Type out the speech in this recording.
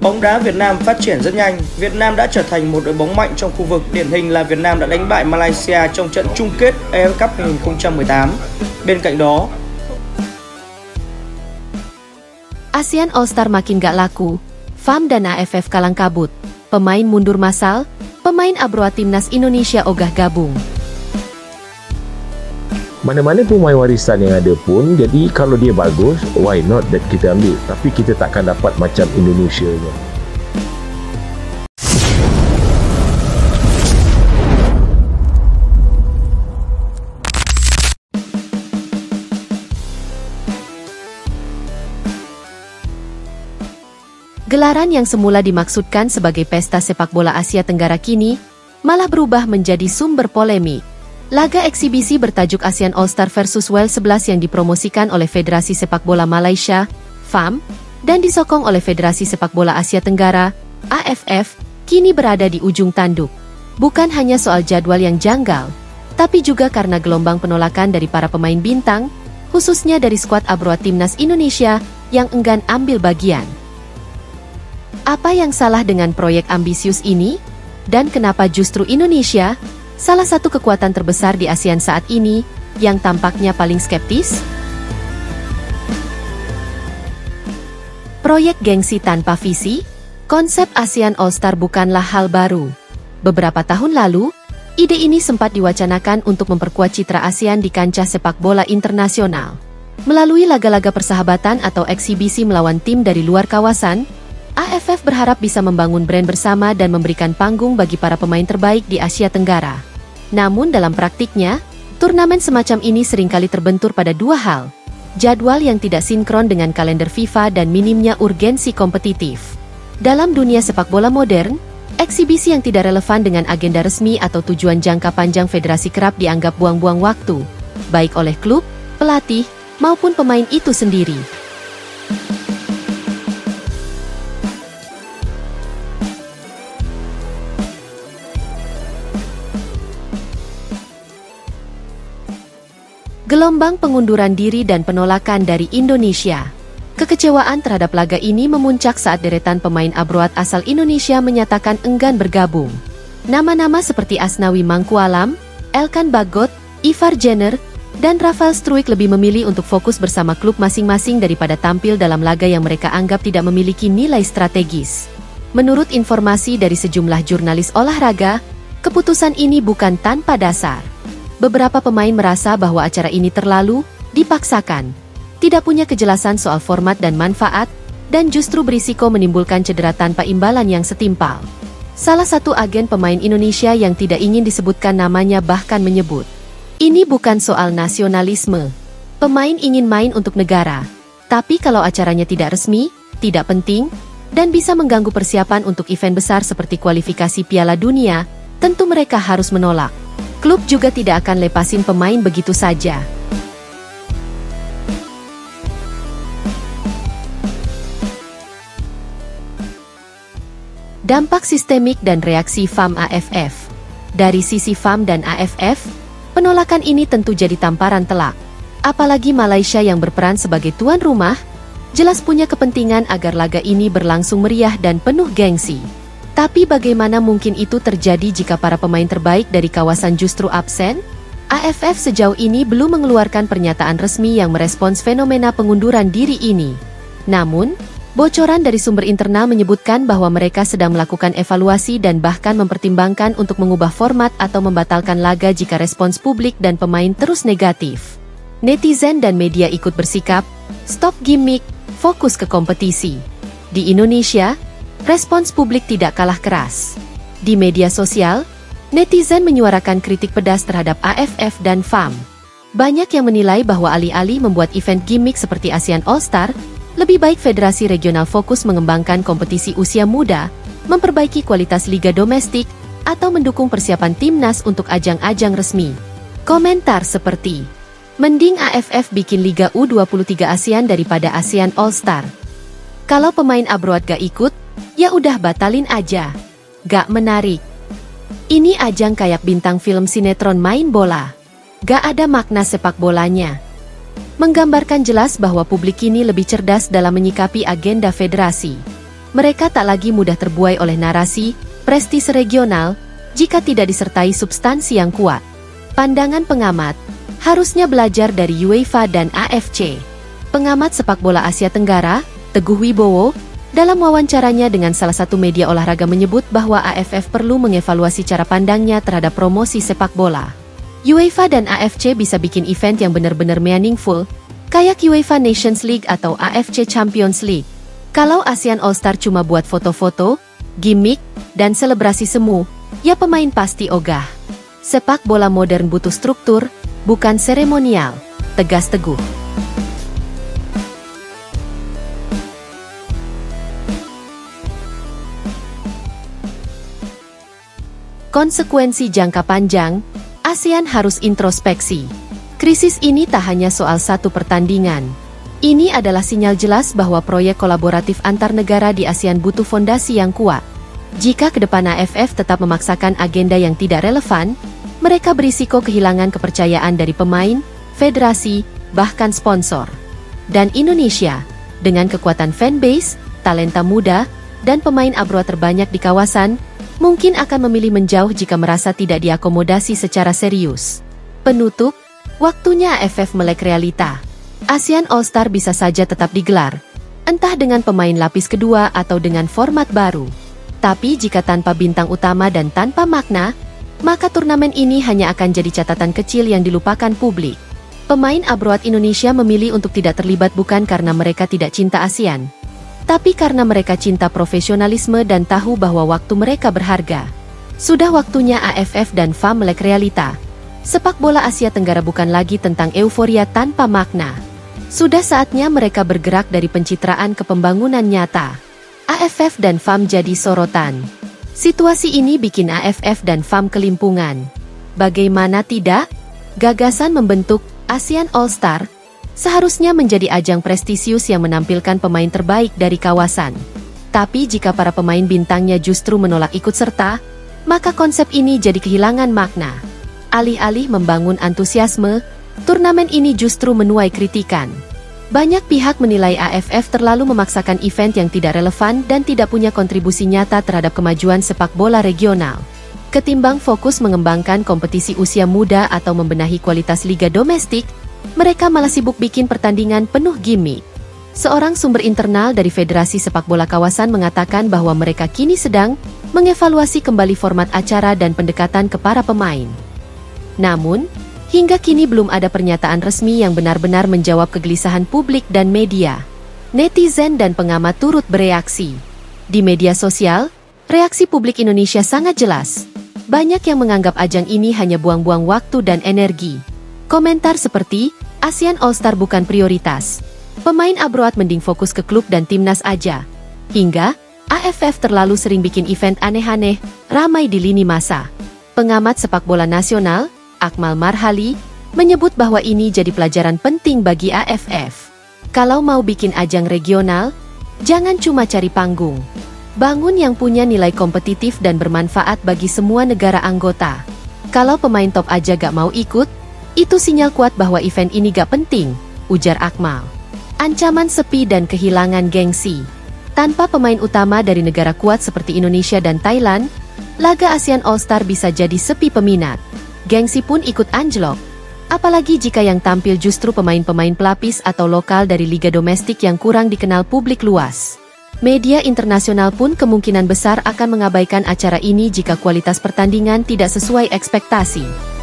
Bóng đá Việt Nam phát triển rất nhanh. Việt Nam đã trở thành một đội bóng mạnh trong khu vực. Điển hình là Việt Nam đã đánh bại Malaysia trong trận chung kết AFF Cup 2018. Bên cạnh đó, ASEAN All-Star makin gak laku, FAM dan AFF kalang kabut, pemain mundur massal, pemain abroad timnas Indonesia ogah gabung. Mana-mana pemain warisan yang ada pun, jadi kalau dia bagus, why not that kita ambil. Tapi kita takkan dapat macam Indonesia je. Gelaran yang semula dimaksudkan sebagai pesta sepak bola Asia Tenggara kini malah berubah menjadi sumber polemik. Laga eksibisi bertajuk ASEAN All-Star versus Wales 11 yang dipromosikan oleh Federasi Sepak Bola Malaysia, FAM, dan disokong oleh Federasi Sepak Bola Asia Tenggara, AFF, kini berada di ujung tanduk. Bukan hanya soal jadwal yang janggal, tapi juga karena gelombang penolakan dari para pemain bintang, khususnya dari skuad abroad timnas Indonesia yang enggan ambil bagian. Apa yang salah dengan proyek ambisius ini? Dan kenapa justru Indonesia, salah satu kekuatan terbesar di ASEAN saat ini, yang tampaknya paling skeptis? Proyek gengsi tanpa visi, konsep ASEAN All-Star bukanlah hal baru. Beberapa tahun lalu, ide ini sempat diwacanakan untuk memperkuat citra ASEAN di kancah sepak bola internasional. Melalui laga-laga persahabatan atau eksibisi melawan tim dari luar kawasan, AFF berharap bisa membangun brand bersama dan memberikan panggung bagi para pemain terbaik di Asia Tenggara. Namun dalam praktiknya, turnamen semacam ini seringkali terbentur pada dua hal: jadwal yang tidak sinkron dengan kalender FIFA dan minimnya urgensi kompetitif. Dalam dunia sepak bola modern, eksibisi yang tidak relevan dengan agenda resmi atau tujuan jangka panjang federasi kerap dianggap buang-buang waktu, baik oleh klub, pelatih, maupun pemain itu sendiri. Gelombang pengunduran diri dan penolakan dari Indonesia. Kekecewaan terhadap laga ini memuncak saat deretan pemain abroad asal Indonesia menyatakan enggan bergabung. Nama-nama seperti Asnawi Mangkualam, Elkan Bagot, Ivar Jenner, dan Rafael Struijk lebih memilih untuk fokus bersama klub masing-masing daripada tampil dalam laga yang mereka anggap tidak memiliki nilai strategis. Menurut informasi dari sejumlah jurnalis olahraga, keputusan ini bukan tanpa dasar. Beberapa pemain merasa bahwa acara ini terlalu dipaksakan, tidak punya kejelasan soal format dan manfaat, dan justru berisiko menimbulkan cedera tanpa imbalan yang setimpal. Salah satu agen pemain Indonesia yang tidak ingin disebutkan namanya bahkan menyebut, ini bukan soal nasionalisme. Pemain ingin main untuk negara, tapi kalau acaranya tidak resmi, tidak penting, dan bisa mengganggu persiapan untuk event besar seperti kualifikasi Piala Dunia, tentu mereka harus menolak. Klub juga tidak akan lepasin pemain begitu saja. Dampak sistemik dan reaksi FAM AFF. Dari sisi FAM dan AFF, penolakan ini tentu jadi tamparan telak. Apalagi Malaysia yang berperan sebagai tuan rumah, jelas punya kepentingan agar laga ini berlangsung meriah dan penuh gengsi. Tapi bagaimana mungkin itu terjadi jika para pemain terbaik dari kawasan justru absen? AFF sejauh ini belum mengeluarkan pernyataan resmi yang merespons fenomena pengunduran diri ini. Namun, bocoran dari sumber internal menyebutkan bahwa mereka sedang melakukan evaluasi dan bahkan mempertimbangkan untuk mengubah format atau membatalkan laga jika respons publik dan pemain terus negatif. Netizen dan media ikut bersikap, stop gimmick, fokus ke kompetisi. Di Indonesia, respons publik tidak kalah keras. Di media sosial, netizen menyuarakan kritik pedas terhadap AFF dan FAM. Banyak yang menilai bahwa alih-alih membuat event gimmick seperti ASEAN All-Star, lebih baik federasi regional fokus mengembangkan kompetisi usia muda, memperbaiki kualitas liga domestik, atau mendukung persiapan timnas untuk ajang-ajang resmi. Komentar seperti, mending AFF bikin Liga U23 ASEAN daripada ASEAN All-Star. Kalau pemain abroad gak ikut, ya udah batalin aja. Gak menarik. Ini ajang kayak bintang film sinetron main bola. Gak ada makna sepak bolanya. Menggambarkan jelas bahwa publik kini lebih cerdas dalam menyikapi agenda federasi. Mereka tak lagi mudah terbuai oleh narasi, prestise regional, jika tidak disertai substansi yang kuat. Pandangan pengamat, harusnya belajar dari UEFA dan AFC. Pengamat sepak bola Asia Tenggara, Teguh Wibowo, dalam wawancaranya dengan salah satu media olahraga menyebut bahwa AFF perlu mengevaluasi cara pandangnya terhadap promosi sepak bola. UEFA dan AFC bisa bikin event yang benar-benar meaningful, kayak UEFA Nations League atau AFC Champions League. Kalau ASEAN All-Star cuma buat foto-foto, gimmick, dan selebrasi semu, ya pemain pasti ogah. Sepak bola modern butuh struktur, bukan seremonial, tegas Teguh. Konsekuensi jangka panjang, ASEAN harus introspeksi. Krisis ini tak hanya soal satu pertandingan. Ini adalah sinyal jelas bahwa proyek kolaboratif antar negara di ASEAN butuh fondasi yang kuat. Jika ke depan AFF tetap memaksakan agenda yang tidak relevan, mereka berisiko kehilangan kepercayaan dari pemain, federasi, bahkan sponsor. Dan Indonesia, dengan kekuatan fanbase, talenta muda, dan pemain abroad terbanyak di kawasan, mungkin akan memilih menjauh jika merasa tidak diakomodasi secara serius. Penutup, waktunya AFF melek realita. ASEAN All-Star bisa saja tetap digelar, entah dengan pemain lapis kedua atau dengan format baru. Tapi jika tanpa bintang utama dan tanpa makna, maka turnamen ini hanya akan jadi catatan kecil yang dilupakan publik. Pemain abroad Indonesia memilih untuk tidak terlibat bukan karena mereka tidak cinta ASEAN, tapi karena mereka cinta profesionalisme dan tahu bahwa waktu mereka berharga. Sudah waktunya AFF dan FA melek realita. Sepak bola Asia Tenggara bukan lagi tentang euforia tanpa makna. Sudah saatnya mereka bergerak dari pencitraan ke pembangunan nyata. AFF dan FAM jadi sorotan. Situasi ini bikin AFF dan FAM kelimpungan. Bagaimana tidak? Gagasan membentuk ASEAN All-Star seharusnya menjadi ajang prestisius yang menampilkan pemain terbaik dari kawasan. Tapi jika para pemain bintangnya justru menolak ikut serta, maka konsep ini jadi kehilangan makna. Alih-alih membangun antusiasme, turnamen ini justru menuai kritikan. Banyak pihak menilai AFF terlalu memaksakan event yang tidak relevan dan tidak punya kontribusi nyata terhadap kemajuan sepak bola regional. Ketimbang fokus mengembangkan kompetisi usia muda atau membenahi kualitas liga domestik, mereka malah sibuk bikin pertandingan penuh gimmick. Seorang sumber internal dari Federasi Sepak Bola Kawasan mengatakan bahwa mereka kini sedang mengevaluasi kembali format acara dan pendekatan ke para pemain. Namun, hingga kini belum ada pernyataan resmi yang benar-benar menjawab kegelisahan publik dan media. Netizen dan pengamat turut bereaksi. Di media sosial, reaksi publik Indonesia sangat jelas. Banyak yang menganggap ajang ini hanya buang-buang waktu dan energi. Komentar seperti, ASEAN All-Star bukan prioritas. Pemain abroad mending fokus ke klub dan timnas aja. Hingga, AFF terlalu sering bikin event aneh-aneh, ramai di lini masa. Pengamat sepak bola nasional, Akmal Marhali, menyebut bahwa ini jadi pelajaran penting bagi AFF. Kalau mau bikin ajang regional, jangan cuma cari panggung. Bangun yang punya nilai kompetitif dan bermanfaat bagi semua negara anggota. Kalau pemain top aja gak mau ikut, itu sinyal kuat bahwa event ini gak penting, ujar Akmal. Ancaman sepi dan kehilangan gengsi. Tanpa pemain utama dari negara kuat seperti Indonesia dan Thailand, laga ASEAN All-Star bisa jadi sepi peminat. Gengsi pun ikut anjlok. Apalagi jika yang tampil justru pemain-pemain pelapis atau lokal dari liga domestik yang kurang dikenal publik luas. Media internasional pun kemungkinan besar akan mengabaikan acara ini jika kualitas pertandingan tidak sesuai ekspektasi.